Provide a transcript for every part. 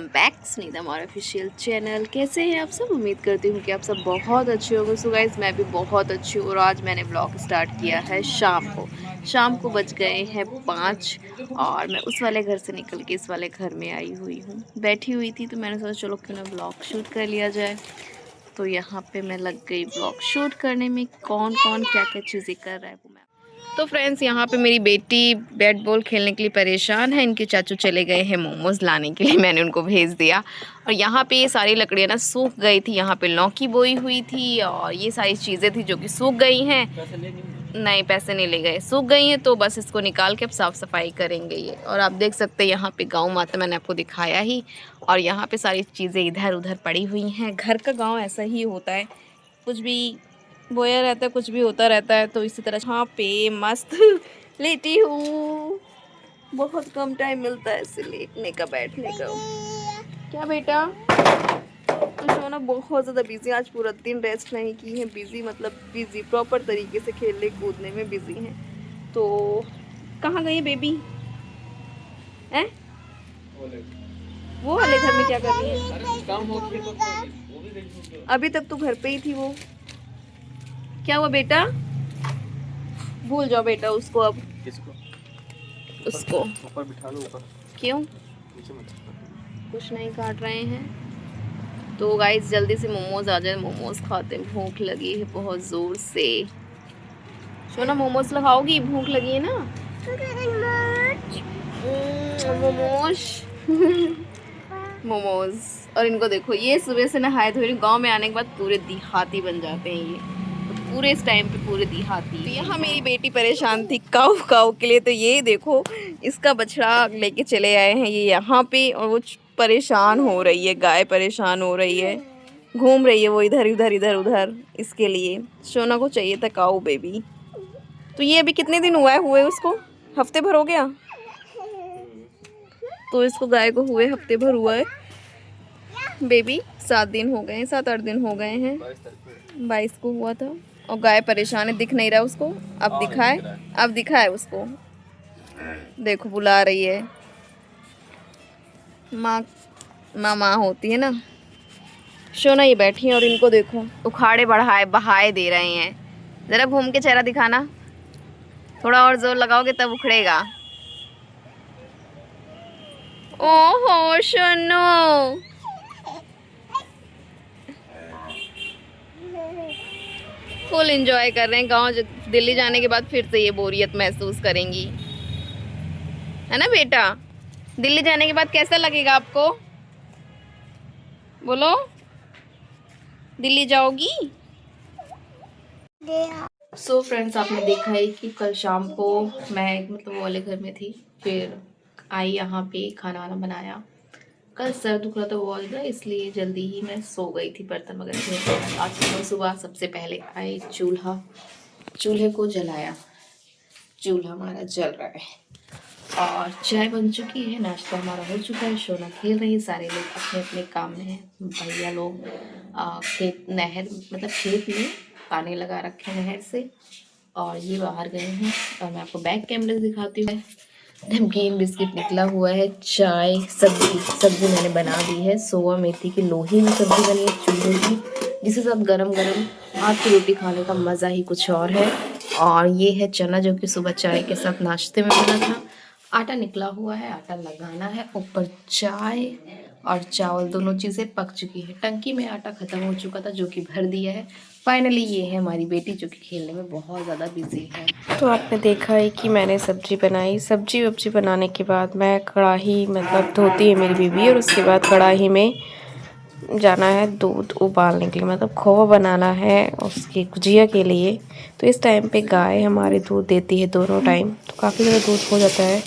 Back Sunita हमारा official channel. कैसे हैं आप सब? उम्मीद करती हूँ कि आप सब बहुत अच्छे होंगे। सो गाइस, मैं भी बहुत अच्छी हूँ और आज मैंने ब्लॉग स्टार्ट किया है शाम को बज गए हैं 5 और मैं उस वाले घर से निकल के इस वाले घर में आई हुई हूँ। बैठी हुई थी तो मैंने सोचा चलो क्यों ना ब्लॉग शूट कर लिया जाए। तो यहाँ पे मैं लग गई ब्लॉग शूट करने में। कौन कौन क्या क्या चीज़ें कर रहा है वो मैं। तो फ्रेंड्स, यहाँ पे मेरी बेटी बैट बॉल खेलने के लिए परेशान है। इनके चाचू चले गए हैं मोमोज लाने के लिए, मैंने उनको भेज दिया। और यहाँ पे ये सारी लकड़ियाँ ना सूख गई थी। यहाँ पे लौकी बोई हुई थी और ये सारी चीज़ें थी जो कि सूख गई हैं। नहीं, पैसे नहीं ले गए, सूख गई हैं। तो बस इसको निकाल के अब साफ़ सफाई करेंगे ये। और आप देख सकते हैं यहाँ पे गाँव माता मैंने आपको दिखाया ही। और यहाँ पे सारी चीज़ें इधर उधर पड़ी हुई हैं। घर का गाँव ऐसा ही होता है, कुछ भी बोया रहता है, कुछ भी होता रहता है। तो इसी तरह यहाँ पे मस्त लेटी हूँ। बहुत कम टाइम मिलता है ऐसे लेटने का, बैठने का। क्या बेटा? तो सोना बहुत ज़्यादा बिजी, आज पूरा दिन रेस्ट नहीं की है। बिजी मतलब बिजी, प्रॉपर तरीके से खेलने कूदने में बिजी हैं। तो कहाँ गई है बेबी? हैं? वो वाले घर में क्या कर रही है? अभी तक तो घर पे ही थी वो। क्या हुआ बेटा? भूल जाओ बेटा उसको अब। किसको? उसको ऊपर बिठा लो। ऊपर क्यों? कुछ नहीं काट रहे हैं। तो गाइस जल्दी से मोमोज आ जाए, मोमोज खाते हैं। भूख लगी है बहुत ज़ोर से। सोना मोमोज लगाओगी? भूख लगी है ना? मोमोज मोमोज। और इनको देखो, ये सुबह से नहाए धोए। गांव में आने के बाद पूरे देहाती बन जाते हैं ये, पूरे इस टाइम पे पूरे देहाती। तो यहाँ मेरी बेटी परेशान थी काऊ काऊ के लिए। तो ये देखो, इसका बछड़ा लेके चले आए हैं ये यहाँ पे। और वो परेशान हो रही है, गाय परेशान हो रही है, घूम रही है वो इधर उधर इधर उधर। इसके लिए सोना को चाहिए था काऊ बेबी। तो ये अभी कितने दिन हुए उसको? हफ्ते भर हो गया। तो इसको गाय को हुए हफ्ते भर हुआ है बेबी। 7 दिन हो गए हैं, 7-8 दिन हो गए हैं। 22 को हुआ था। और गाय परेशान है, दिख नहीं रहा उसको। अब दिखाए उसको। देखो बुला रही है। माँ होती है ना। सोना ये बैठी है और इनको देखो उखाड़े बढ़ाए बहाए दे रहे हैं। जरा घूम के चेहरा दिखाना, थोड़ा और जोर लगाओगे तब उखड़ेगा। ओहो सोनो, फुल एंजॉय कर रहे हैं। गांव दिल्ली जाने के बाद फिर से ये बोरियत महसूस करेंगी, है ना बेटा? दिल्ली जाने के बाद कैसा लगेगा आपको? बोलो, दिल्ली जाओगी? सो फ्रेंड्स, आपने देखा है कि कल शाम को मैं मतलब वो वाले घर में थी, फिर आई यहाँ पे खाना वाना बनाया। कल सर दुख रहा था बहुत ज़्यादा, इसलिए जल्दी ही मैं सो गई थी। बर्तन वगैरह आज सुबह सबसे पहले आए चूल्हे को जलाया। चूल्हा हमारा जल रहा है और चाय बन चुकी है, नाश्ता हमारा हो चुका है। सोना खेल रही है, सारे लोग अपने अपने काम में हैं। भैया लोग खेत में पानी लगा रखे हैं नहर से, और ये बाहर गए हैं। और मैं आपको बैक कैमरे से दिखाती हूँ। नमकीन बिस्किट निकला हुआ है, चाय, सब्जी मैंने बना दी है। सोया मेथी की लोही में सब्जी बनी है चूल्हे की, जिसे सब गरम गरम हाथ की रोटी खाने का मज़ा ही कुछ और है। और ये है चना, जो कि सुबह चाय के साथ नाश्ते में बना था। आटा निकला हुआ है, आटा लगाना है। ऊपर चाय और चावल दोनों चीज़ें पक चुकी है। टंकी में आटा ख़त्म हो चुका था, जो कि भर दिया है। फाइनली ये है हमारी बेटी, जो कि खेलने में बहुत ज़्यादा बिजी है। तो आपने देखा है कि मैंने सब्जी बनाई। सब्जी बनाने के बाद मैं कढ़ाई मतलब धोती है मेरी बीबी, और उसके बाद कढ़ाई में जाना है दूध उबालने के लिए, मतलब खोवा बनाना है उसकी गुजिया के लिए। तो इस टाइम पे गाय हमारे दूध देती है दोनों टाइम, तो काफ़ी ज़्यादा दूध हो जाता है।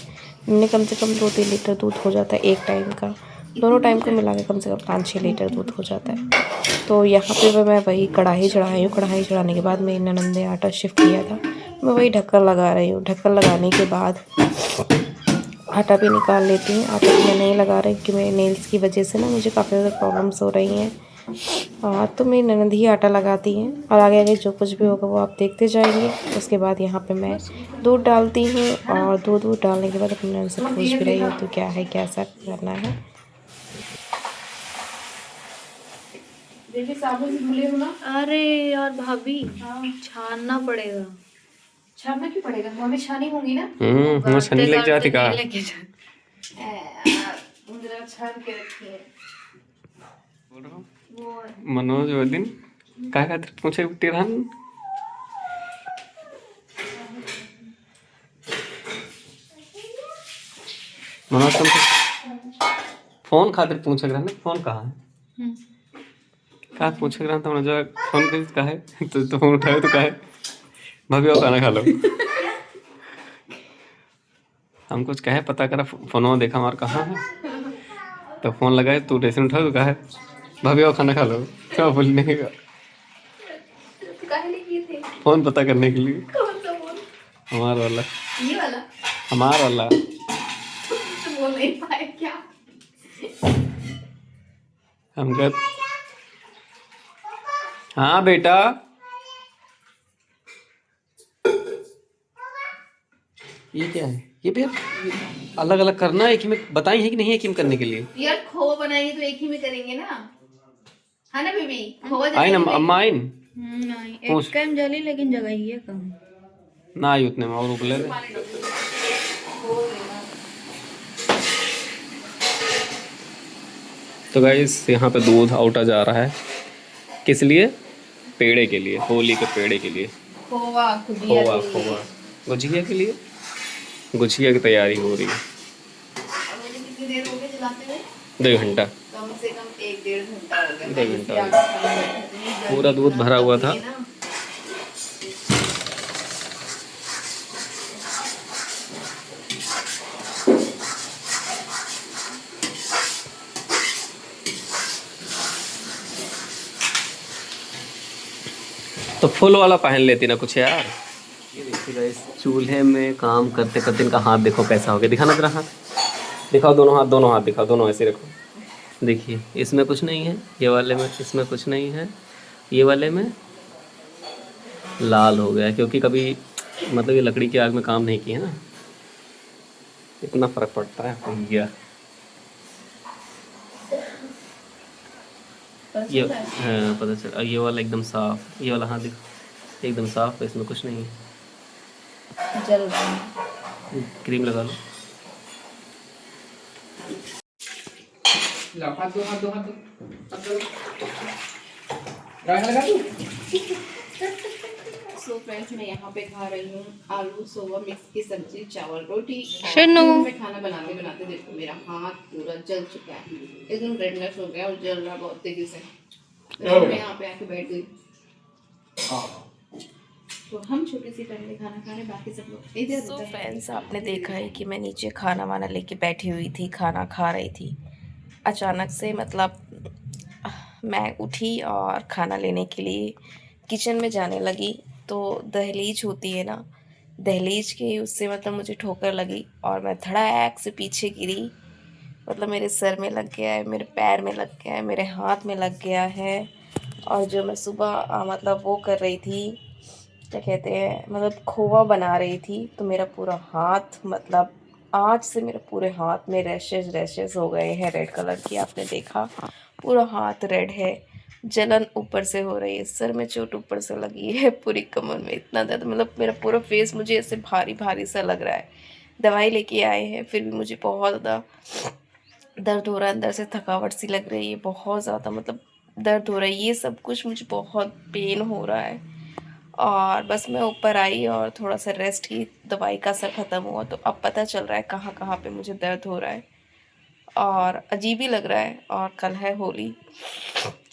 इनमें कम से कम 2-3 लीटर दूध हो जाता है एक टाइम का। दोनों टाइम को मिला के कम से कम 5-6 लीटर दूध हो जाता है। तो यहाँ पे मैं वही कढ़ाई चढ़ाई हूँ। कढ़ाई चढ़ाने के बाद मेरी ननद ने आटा शिफ्ट किया था, मैं वही ढक्कन लगा रही हूँ। ढक्कन लगाने के बाद आटा भी निकाल लेती हूँ। आटा भी मैं नहीं लगा रही क्योंकि मेरे नेल्स की वजह से ना मुझे काफ़ी ज़्यादा प्रॉब्लम्स हो रही हैं। तो मेरी ननद ही आटा लगाती हैं, और आगे आगे जो कुछ भी होगा वो आप देखते जाएंगे। उसके बाद यहाँ पे मैं दूध डालती हूँ, और दूध डालने के बाद अपनी ननद से पूछ भी रही हूँ तो क्या है, कैसा करना है। भी साबुन से धुले हो ना। अरे यार भाभी, हाँ, छानना पड़ेगा। छानना क्यों पड़ेगा, मम्मी छानी होंगी ना। वो छन्नी लग जाती का। नहीं लेके जा। मुझे छान के रखी है वो। मनोज वो दिन काय खातिर पूछे टिरहन मनोज तुमको फोन खातिर पूछे रहन फोन कहाँ है का पूछे रहन तो जो फोन पे का है तो फोन उठाए तो का है भाभी और खाना खा लो हम कुछ कहे पता करा फोन देखा हमारा कहाँ है तो फोन लगाए तू टेंशन उठा तो का है भाभी और खाना खा लो क्या बोलने का काहे लिए किए थे? फोन पता करने के लिए कौन सा फोन? हमारा वाला ये वाला? हमारा वाला तो बोल नहीं पाए क्या? हम कह हाँ बेटा ये क्या है ये फिर अलग अलग करना है एक ही में बताई है कि नहीं एक ही में करने के लिए यार खोवा बनाएंगे तो एक ही में करेंगे ना, है ना बेबी? खोवा आई ना अम्मा आई नहीं, पूछ। एक टाइम जली लेकिन जगह ही है कम। ना आई उतने में और रुक ले रे। तो गाइस यहाँ पे दूध आउटा जा रहा है किस लिए पेड़े के लिए होली के पेड़े के लिए खोवा खुदिया खोवा के लिए। खोवा गुझिया के लिए गुझिया की तैयारी हो रही है और मुझे कितनी देर हो गई जलाते हुए? 2 घंटा कम से कम 1-1.5 घंटा हो गया। 1.5 घंटा मैं इसके आगे खाने बैठी थी, पूरा दूध भरा हुआ था। ना। तो फुल वाला पहन लेती ना कुछ यार ये देखिए गाइस चूल्हे में काम करते करते इनका हाथ देखो कैसा हो गया दिखाना तेरा हाथ दिखाओ दोनों हाथ दिखाओ दोनों ऐसे रखो देखिए इसमें कुछ नहीं है ये वाले में इसमें कुछ नहीं है ये वाले में लाल हो गया क्योंकि कभी मतलब ये लकड़ी की आग में काम नहीं किया ना इतना फर्क पड़ता है भैया ये हाँ पता चला ये वाला एकदम साफ ये वाला हाथ देखो एकदम साफ है इसमें कुछ नहीं है जल रहा है। क्रीम लगा लो सो फ्रेंड्स मैं यहाँ पे खा रही हूँ आलू सोया मिक्स की सब्जी चावल रोटी। शनु। मैं खाना बनाते बनाते देखो मेरा हाथ पूरा जल चुका है एकदम रेडनेस हो गया और जल रहा बहुत तेजी से। तो मैं यहाँ पे आके बैठ गई तो हम छोटी सी फैमिली खाना खा रहे बाकी सब लोग इधर तो उधर। फ्रेंड्स आपने देखा है कि मैं नीचे खाना वाना लेके बैठी हुई थी खाना खा रही थी अचानक से मतलब मैं उठी और खाना लेने के लिए किचन में जाने लगी तो दहलीज होती है ना दहलीज के उससे मतलब मुझे ठोकर लगी और मैं धड़ाक से पीछे गिरी मतलब मेरे सर में लग गया है मेरे पैर में लग गया है मेरे हाथ में लग गया है और जो मैं सुबह मतलब वो कर रही थी क्या कहते हैं मतलब खोवा बना रही थी तो मेरा पूरा हाथ मतलब आज से मेरे पूरे हाथ में रैशेज हो गए हैं रेड कलर की आपने देखा पूरा हाथ रेड है जलन ऊपर से हो रही है सर में चोट ऊपर से लगी है पूरी कमर में इतना दर्द मतलब मेरा पूरा फेस मुझे ऐसे भारी भारी सा लग रहा है दवाई लेके आए हैं फिर भी मुझे बहुत ज़्यादा दर्द हो रहा है अंदर से थकावट सी लग रही है बहुत ज़्यादा मतलब दर्द हो रहा है ये सब कुछ मुझे बहुत पेन हो रहा है और बस मैं ऊपर आई और थोड़ा सा रेस्ट की दवाई का असर ख़त्म हुआ तो अब पता चल रहा है कहाँ कहाँ पे मुझे दर्द हो रहा है और अजीब ही लग रहा है और कल है होली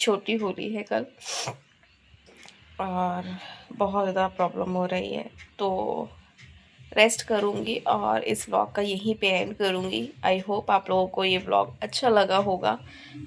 छोटी होली है कल और बहुत ज़्यादा प्रॉब्लम हो रही है तो रेस्ट करूँगी और इस व्लॉग का यहीं पे एंड करूँगी। आई होप आप लोगों को ये व्लॉग अच्छा लगा होगा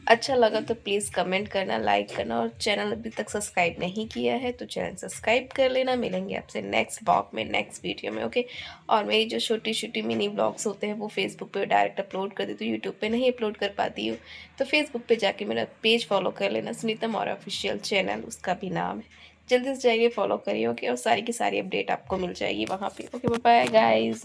अच्छा लगा तो प्लीज़ कमेंट करना लाइक करना और चैनल अभी तक सब्सक्राइब नहीं किया है तो चैनल सब्सक्राइब कर लेना। मिलेंगे आपसे नेक्स्ट व्लॉग में नेक्स्ट वीडियो में ओके। और मेरी जो छोटी छोटी मिनी व्लॉग्स होते हैं वो फेसबुक पे डायरेक्ट अपलोड कर देती हूँ यूट्यूब पे नहीं अपलोड कर पाती हूँ तो फेसबुक पे जाके मेरा पेज फॉलो कर लेना सुनीता मौर्य ऑफिशियल चैनल उसका भी नाम है जल्दी से जाइए फॉलो करिए ओके और सारी की सारी अपडेट आपको मिल जाएगी वहाँ पे ओके बाय गाइस।